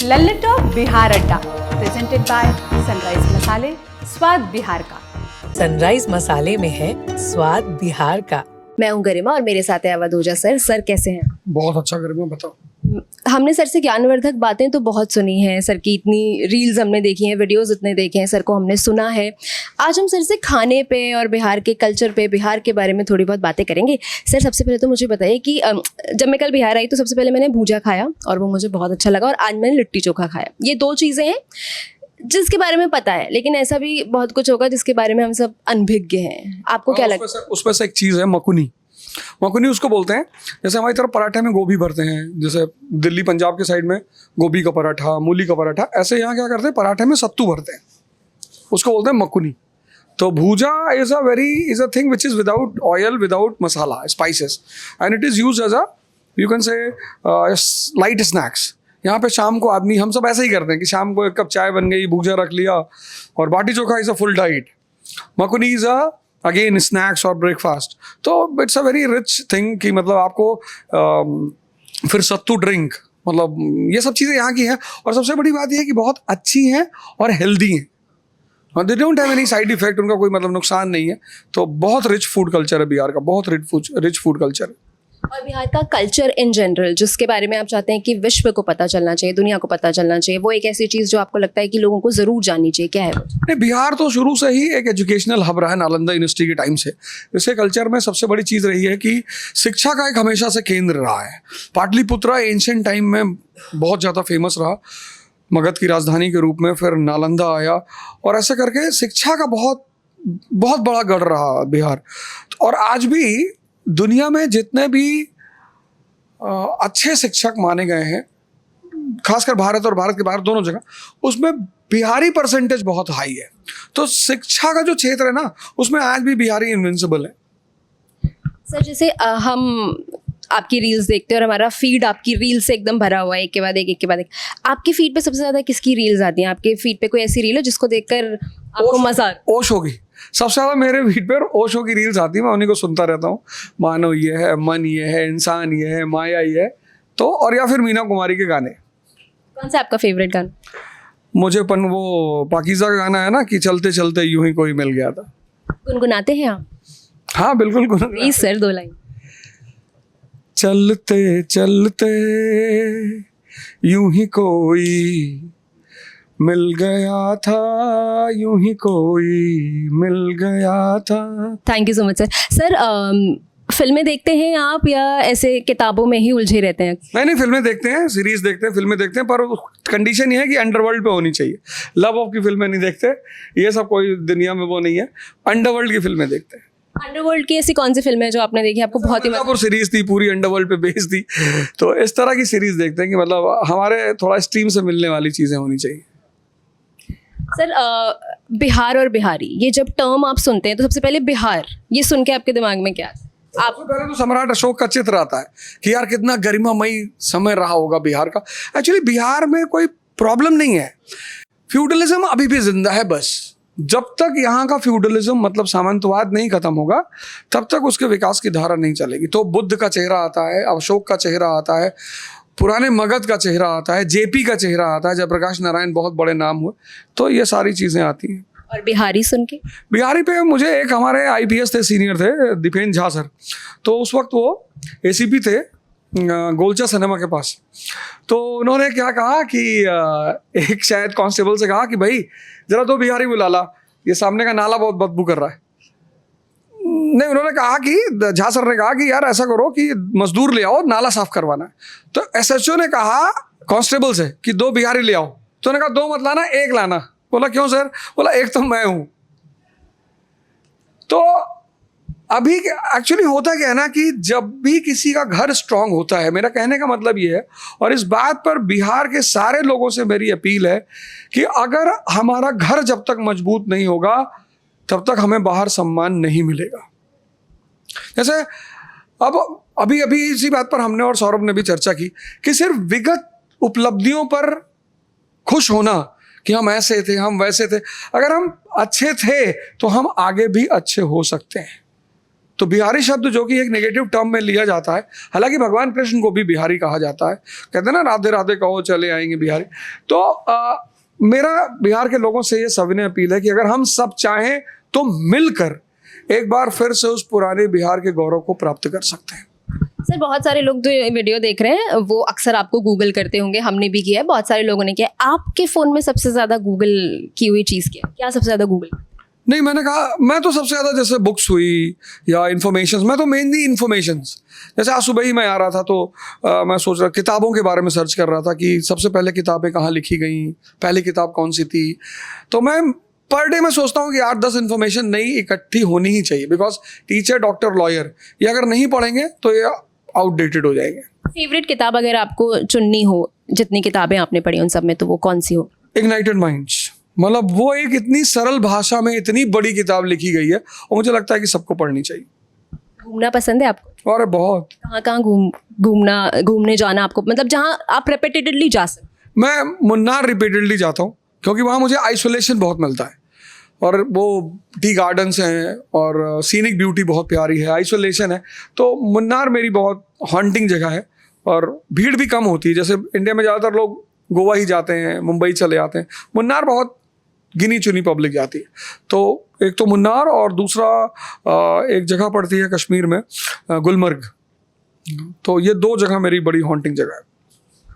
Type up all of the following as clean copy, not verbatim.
लल्लटॉप बिहार अड्डा presented by sunrise मसाले, स्वाद बिहार का। सनराइज मसाले में है स्वाद बिहार का। मैं हूँ गरिमा और मेरे साथ है अवधूजा सर। सर कैसे हैं? बहुत अच्छा गरिमा, बताओ। हमने सर से ज्ञानवर्धक बातें तो बहुत सुनी हैं, सर की इतनी रील्स हमने देखी हैं, वीडियोस इतने देखे हैं, सर को हमने सुना है। आज हम सर से खाने पे और बिहार के कल्चर पे, बिहार के बारे में थोड़ी बहुत बातें करेंगे। सर सबसे पहले तो मुझे बताइए कि जब मैं कल बिहार आई तो सबसे पहले मैंने भूजा खाया और वो मुझे बहुत अच्छा लगा, और आज मैंने लिट्टी चोखा खाया। ये दो चीज़ें हैं जिसके बारे में पता है, लेकिन ऐसा भी बहुत कुछ होगा जिसके बारे में हम सब अनभिज्ञ हैं। आपको क्या लगता है? उसमें से एक चीज़ है मकुनी। मकुनी उसको बोलते हैं, जैसे हमारी तरफ पराठे में गोभी भरते हैं, जैसे दिल्ली पंजाब के साइड में गोभी का पराठा, मूली का पराठा, ऐसे यहाँ क्या करते हैं, पराठे में सत्तू भरते हैं, उसको बोलते हैं मकुनी। तो bhuja is a thing which is without oil, without masala, spices, and it is use as a, you can say, light snacks. यहाँ पे शाम को आदमी, हम सब ऐसे ही करते हैं कि शाम को एक कप चाय बन गई, भूजा रख लिया, और baati chokha is a full diet. Makuni is a again snacks और ब्रेकफास्ट। तो it's a very rich thing कि मतलब आपको फिर सत्तू ड्रिंक, मतलब ये सब चीज़ें यहाँ की हैं। और सबसे बड़ी बात यह है कि बहुत अच्छी हैं और हेल्दी हैं, they don't have any side effect, उनका कोई मतलब नुकसान नहीं है। तो बहुत रिच फूड कल्चर है बिहार का, बहुत रिच फूड कल्चर है। और बिहार का कल्चर इन जनरल जिसके बारे में आप चाहते हैं कि विश्व को पता चलना चाहिए, दुनिया को पता चलना चाहिए, वो एक ऐसी चीज़ जो आपको लगता है कि लोगों को ज़रूर जाननी चाहिए, क्या है वो? नहीं, बिहार तो शुरू से ही एक एजुकेशनल हब रहा है, नालंदा यूनिवर्सिटी के टाइम से। इसके कल्चर में सबसे बड़ी चीज़ रही है कि शिक्षा का एक हमेशा से केंद्र रहा है। पाटलिपुत्रा एंशिएंट टाइम में बहुत ज़्यादा फेमस रहा, मगध की राजधानी के रूप में, फिर नालंदा आया, और ऐसे करके शिक्षा का बहुत बहुत बड़ा गढ़ रहा बिहार। और आज भी दुनिया में जितने भी अच्छे शिक्षक माने गए हैं, खासकर भारत और भारत के बाहर दोनों जगह, उसमें बिहारी परसेंटेज बहुत हाई है। तो शिक्षा का जो क्षेत्र है ना, उसमें आज भी बिहारी इनविंसिबल है। सर जैसे हम आपकी रील्स देखते हैं और हमारा फीड आपकी रील से एकदम भरा हुआ है, एक के बाद एक, एक के बाद एक। आपकी फीड पे सबसे ज़्यादा किसकी रील्स आती हैं? आपके फीड पे कोई ऐसी रील है जिसको देखकर आपको मजा? ओशो की सबसे ज़्यादा मेरे फीड पर ओशो की रील्स आती है, मैं उन्हीं को सुनता रहता हूँ। मानव ये है, मन ये है, इंसान ये है, माया ये है, तो और या फिर मीना कुमारी के गाने। कौन सा आपका फेवरेट गाना? मुझे वो पाकीज़ा का गाना है ना, कि चलते चलते यूं ही कोई मिल गया था। गुनगुनाते हैं आप? हाँ बिल्कुल। Please sir, 2 line. चलते चलते यूं ही कोई मिल गया था, यूं ही कोई मिल गया था। Thank you so much sir. Sir फिल्में देखते हैं आप या ऐसे किताबों में ही उलझे रहते हैं? नहीं, फिल्में देखते हैं, सीरीज देखते हैं, फिल्में देखते हैं, पर कंडीशन ये है कि अंडरवर्ल्ड पे होनी चाहिए। लव ऑफ की फिल्में नहीं देखते, ये सब कोई दुनिया में वो नहीं है। अंडरवर्ल्ड की फिल्में देखते हैं। अंडरवर्ल्ड की ऐसी कौन सी फिल्म है जो आपने देखी, आपको बहुत ही और सीरीज थी, पूरी अंडरवर्ल्ड पे बेस्ड थी, तो इस तरह की सीरीज देखते हैं कि मतलब हमारे थोड़ा स्ट्रीम से मिलने वाली चीज़ें होनी चाहिए। सर बिहार और बिहारी, ये जब टर्म आप सुनते हैं तो सबसे पहले बिहार, ये सुन के आपके दिमाग में क्या आता है? आपको पहले तो सम्राट अशोक का चित्र आता है कि यार कितना गरिमामयी समय रहा होगा बिहार का। एक्चुअली बिहार में कोई प्रॉब्लम नहीं है, फ्यूडलिज्म अभी भी जिंदा है। बस जब तक यहाँ का फ्यूडलिज्म, मतलब सामंतवाद नहीं खत्म होगा, तब तक उसके विकास की धारा नहीं चलेगी। तो बुद्ध का चेहरा आता है, अशोक का चेहरा आता है, पुराने मगध का चेहरा आता है, जेपी का चेहरा आता है, जयप्रकाश नारायण बहुत बड़े नाम हुए, तो ये सारी चीज़ें आती हैं। और बिहारी सुन के? बिहारी पे मुझे एक हमारे IPS थे, सीनियर थे, दीपेन झा सर, तो उस वक्त वो ACP थे गोलचा सिनेमा के पास। तो उन्होंने क्या कहा कि एक शायद कांस्टेबल से कहा कि भाई जरा तो बिहारी बुला ला, ये सामने का नाला बहुत बदबू कर रहा है। नहीं, उन्होंने कहा कि झा सर ने कहा कि यार ऐसा करो कि मजदूर ले आओ, नाला साफ करवाना है। तो SHO ने कहा कांस्टेबल से कि 2 बिहारी ले आओ। तो उन्होंने कहा 2 मत लाना, 1 लाना। बोला क्यों सर? बोला 1 तो मैं हूं। तो अभी एक्चुअली होता क्या है ना कि जब भी किसी का घर स्ट्रांग होता है, मेरा कहने का मतलब ये है, और इस बात पर बिहार के सारे लोगों से मेरी अपील है कि अगर हमारा घर जब तक मजबूत नहीं होगा तब तक हमें बाहर सम्मान नहीं मिलेगा। जैसे अब अभी इसी बात पर हमने और सौरभ ने भी चर्चा की कि सिर्फ विगत उपलब्धियों पर खुश होना कि हम ऐसे थे, हम वैसे थे, अगर हम अच्छे थे तो हम आगे भी अच्छे हो सकते हैं। तो बिहारी शब्द जो कि एक नेगेटिव टर्म में लिया जाता है, हालांकि भगवान कृष्ण को भी बिहारी कहा जाता है, कहते हैं ना राधे राधे कहो चले आएंगे बिहारी। तो मेरा बिहार के लोगों से ये सविनय अपील है कि अगर हम सब चाहें तो मिलकर एक बार फिर से उस पुराने बिहार के गौरव को प्राप्त कर सकते हैं। सर बहुत सारे लोग जो ये वीडियो देख रहे हैं वो अक्सर आपको गूगल करते होंगे, हमने भी किया है, बहुत सारे लोगों ने किया है। आपके फ़ोन में सबसे ज़्यादा गूगल की हुई चीज़ क्या सबसे ज़्यादा गूगल? नहीं, मैंने कहा मैं तो सबसे ज़्यादा जैसे बुक्स हुई या इन्फॉर्मेशन, मैं तो मेनली इन्फॉर्मेशंस, जैसे आज सुबह ही मैं आ रहा था तो मैं सोच रहा किताबों के बारे में सर्च कर रहा था कि सबसे पहले किताबें कहाँ लिखी गई, पहली किताब कौन सी थी। तो मैं पर डे मैं सोचता हूँ कि 8-10 इन्फॉर्मेशन नई इकट्ठी होनी ही चाहिए, बिकॉज टीचर, डॉक्टर, लॉयर ये अगर नहीं पढ़ेंगे तो ये आउटडेटेड हो जाएंगे। फेवरेट किताब अगर आपको चुननी हो, जितनी किताबें आपने पढ़ी उन सब में, तो वो कौन सी हो? इग्नाइटेड माइंड्स, मतलब वो एक इतनी सरल भाषा में इतनी बड़ी किताब लिखी गई है और मुझे लगता है कि सबको पढ़नी चाहिए। घूमना पसंद है आपको? और बहुत, कहाँ घूमने जाना आपको, मतलब जहाँ आप रिपीटेडली जा सकते? मैं मुन्नार रिपीटेडली जाता हूँ क्योंकि वहाँ मुझे आइसोलेशन बहुत मिलता है और वो टी गार्डन्स हैं और सीनिक ब्यूटी बहुत प्यारी है, आइसोलेशन है। तो मुन्नार मेरी बहुत हॉन्टिंग जगह है और भीड़ भी कम होती है। जैसे इंडिया में ज़्यादातर लोग गोवा ही जाते हैं, मुंबई चले जाते हैं, मुन्नार बहुत गिनी चुनी पब्लिक जाती है। तो एक तो मुन्नार और दूसरा एक जगह पड़ती है कश्मीर में, गुलमर्ग। तो ये 2 जगह मेरी बड़ी हॉन्टिंग जगह है।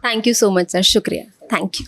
Thank you so much sir, शुक्रिया, थैंक यू।